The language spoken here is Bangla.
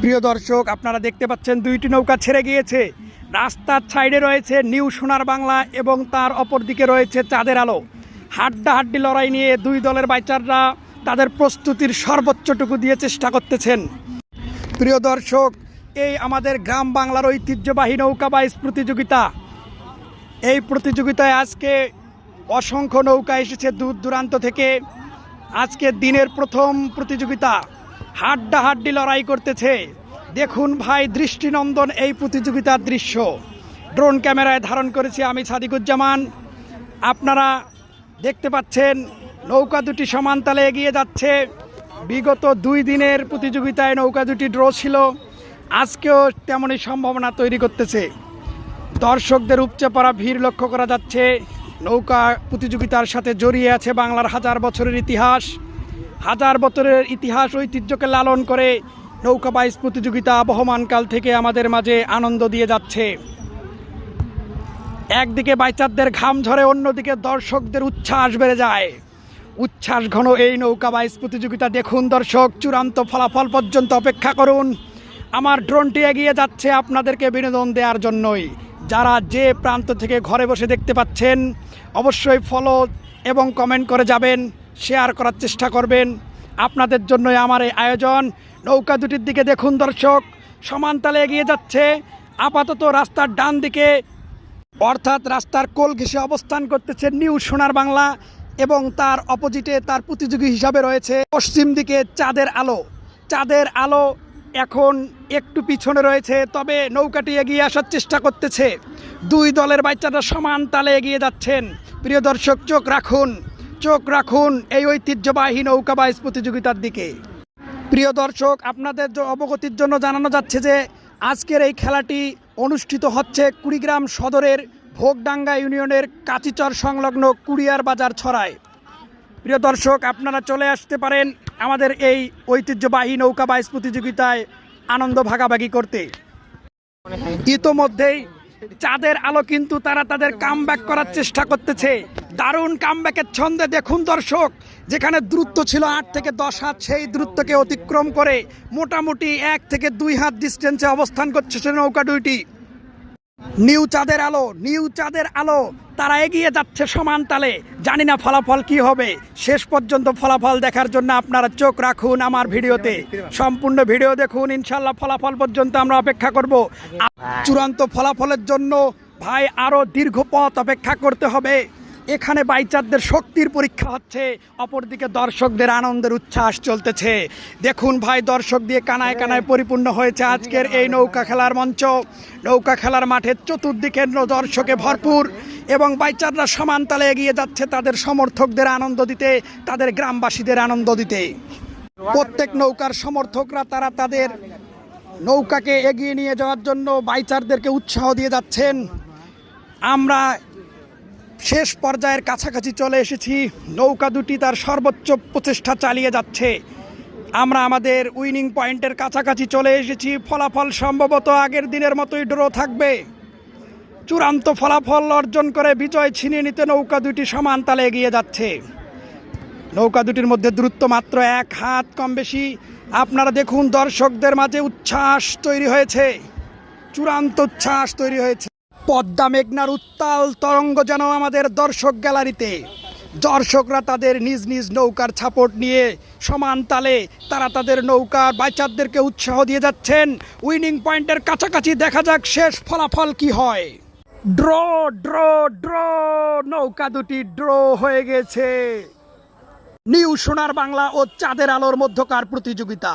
প্রিয় দর্শক, আপনারা দেখতে পাচ্ছেন দুইটি নৌকা ছেড়ে গিয়েছে। রাস্তার সাইডে রয়েছে নিউ সোনার বাংলা এবং তার অপর দিকে রয়েছে চাঁদের আলো। হাড্ডাহাড্ডি লড়াই নিয়ে দুই দলের বাইচাররা তাদের প্রস্তুতির সর্বোচ্চটুকু দিয়ে চেষ্টা করতেছেন। প্রিয় দর্শক, এই আমাদের গ্রাম বাংলার ঐতিহ্যবাহী নৌকা বাইচ প্রতিযোগিতা। এই প্রতিযোগিতায় আজকে অসংখ্য নৌকা এসেছে দূর দূরান্ত থেকে। আজকে দিনের প্রথম প্রতিযোগিতা, হাড্ডাহাড্ডি লড়াই করতেছে। দেখুন ভাই, দৃষ্টিনন্দন এই প্রতিযোগিতার দৃশ্য ড্রোন ক্যামেরায় ধারণ করেছি আমি সাদিকুজ্জামান। আপনারা দেখতে পাচ্ছেন নৌকা দুটি সমান তালে এগিয়ে যাচ্ছে। বিগত 2 দিনের প্রতিযোগিতায় নৌকা দুটি ড্র ছিল, আজকেও তেমনই সম্ভাবনা তৈরি করতেছে। দর্শকদের উপচে পড়া ভিড় লক্ষ্য করা যাচ্ছে। নৌকা প্রতিযোগিতার সাথে জড়িয়ে আছে বাংলার হাজার বছরের ইতিহাস। হাজার বছরের ইতিহাস ঐতিহ্যকে লালন করে নৌকা বাইচ প্রতিযোগিতা বহমানকাল থেকে আমাদের মাঝে আনন্দ দিয়ে যাচ্ছে। একদিকে বাইচারদের ঘাম ঝরে, অন্যদিকে দর্শকদের উচ্ছ্বাস বেড়ে যায়। উচ্ছ্বাস ঘন এই নৌকা বাইচ প্রতিযোগিতা দেখুন দর্শক, চূড়ান্ত ফলাফল পর্যন্ত অপেক্ষা করুন। আমার ড্রোনটি এগিয়ে যাচ্ছে আপনাদেরকে বিনোদন দেওয়ার জন্যই। যারা যে প্রান্ত থেকে ঘরে বসে দেখতে পাচ্ছেন অবশ্যই ফলো এবং কমেন্ট করে যাবেন, শেয়ার করার চেষ্টা করবেন। আপনাদের জন্যই আমার এই আয়োজন। নৌকা দুটির দিকে দেখুন দর্শক, সমান তালে এগিয়ে যাচ্ছে। আপাতত রাস্তার ডান দিকে, অর্থাৎ রাস্তার কোল ঘেঁষে অবস্থান করতেছে নিউ সোনার বাংলা এবং তার অপোজিটে তার প্রতিযোগী হিসাবে রয়েছে পশ্চিম দিকে চাঁদের আলো। চাঁদের আলো এখন একটু পিছনে রয়েছে, তবে নৌকাটি এগিয়ে আসার চেষ্টা করতেছে। দুই দলের বাইচাররা সমান তালে এগিয়ে যাচ্ছেন। প্রিয় দর্শক, চোখ রাখুন এই ঐতিহ্যবাহী নৌকা বাইচ প্রতিযোগিতার দিকে। প্রিয় দর্শক, আপনাদের অবগতির জন্য জানানো যাচ্ছে যে আজকের এই খেলাটি অনুষ্ঠিত হচ্ছে কুড়িগ্রাম সদরের ভোগডাঙ্গা ইউনিয়নের কাচিচর সংলগ্ন কুড়িয়ার বাজার ছড়ায়। প্রিয় দর্শক, আপনারা চলে আসতে পারেন আমাদের এই ঐতিহ্যবাহী নৌকা বাইচ প্রতিযোগিতায় আনন্দ ভাগাভাগি করতে। ইতোমধ্যেই চাঁদের আলো কিন্তু তারা তাদের কামব্যাক করার চেষ্টা করতেছে। দারুণ কামব্যাকের ছন্দে দেখুন দর্শক, যেখানে দূরত্ব ছিল 8 থেকে 10 হাত, সেই দূরত্বকে অতিক্রম করে মোটামুটি 1 থেকে 2 হাত ডিস্টেন্সে অবস্থান করছে নৌকা দুইটি। নিউ চাঁদের আলো তারা এগিয়ে যাচ্ছে সমান তালে। জানি না ফলাফল কি হবে, শেষ পর্যন্ত ফলাফল দেখার জন্য আপনারা চোখ রাখুন আমার ভিডিওতে। সম্পূর্ণ ভিডিও দেখুন, ইনশাল্লাহ ফলাফল পর্যন্ত আমরা অপেক্ষা করব। চূড়ান্ত ফলাফলের জন্য ভাই আরও দীর্ঘ পথ অপেক্ষা করতে হবে। এখানে বাইচারদের শক্তির পরীক্ষা হচ্ছে, অপরদিকে দর্শকদের আনন্দের উচ্ছ্বাস চলতেছে। দেখুন ভাই, দর্শক দিয়ে কানায় কানায় পরিপূর্ণ হয়েছে আজকের এই নৌকা খেলার মঞ্চ। নৌকা খেলার মাঠের চতুর্দিকে দর্শকে ভরপুর এবং বাইচাররা সমান তালে এগিয়ে যাচ্ছে তাদের সমর্থকদের আনন্দ দিতে, তাদের গ্রামবাসীদের আনন্দ দিতে। প্রত্যেক নৌকার সমর্থকরা তারা তাদের নৌকাকে এগিয়ে নিয়ে যাওয়ার জন্য বাইচারদেরকে উৎসাহ দিয়ে যাচ্ছেন। আমরা শেষ পর্যায়ের কাছাকাছি চলে এসেছি। নৌকা দুটি তার সর্বোচ্চ প্রচেষ্টা চালিয়ে যাচ্ছে। আমরা আমাদের উইনিং পয়েন্টের কাছাকাছি চলে এসেছি। ফলাফল সম্ভবত আগের দিনের মতোই ড্র থাকবে। চূড়ান্ত ফলাফল অর্জন করে বিজয় ছিনিয়ে নিতে নৌকা দুটি সমান তালে এগিয়ে যাচ্ছে। নৌকা দুটির মধ্যে দূরত্ব মাত্র 1 হাত কম বেশি। আপনারা দেখুন দর্শকদের মাঝে উচ্ছ্বাস তৈরি হয়েছে, চূড়ান্ত উচ্ছ্বাস তৈরি হয়েছে। পদ্মা মেঘনার উত্তাল তরঙ্গ যেন আমাদের দর্শক গ্যালারিতে। দর্শকরা তাদের নিজ নিজ নৌকার ছাপট নিয়ে সমান তালে তারা তাদের নৌকার বাইচারদেরকে উৎসাহ দিয়ে যাচ্ছেন। উইনিং পয়েন্টের কাছাকাছি, দেখা যাক শেষ ফলাফল কি হয়। ড্র ড্র ড্র নৌকা দুটি ড্র হয়ে গেছে। নিউ সোনার বাংলা ও চাঁদের আলোর মধ্যকার প্রতিযোগিতা।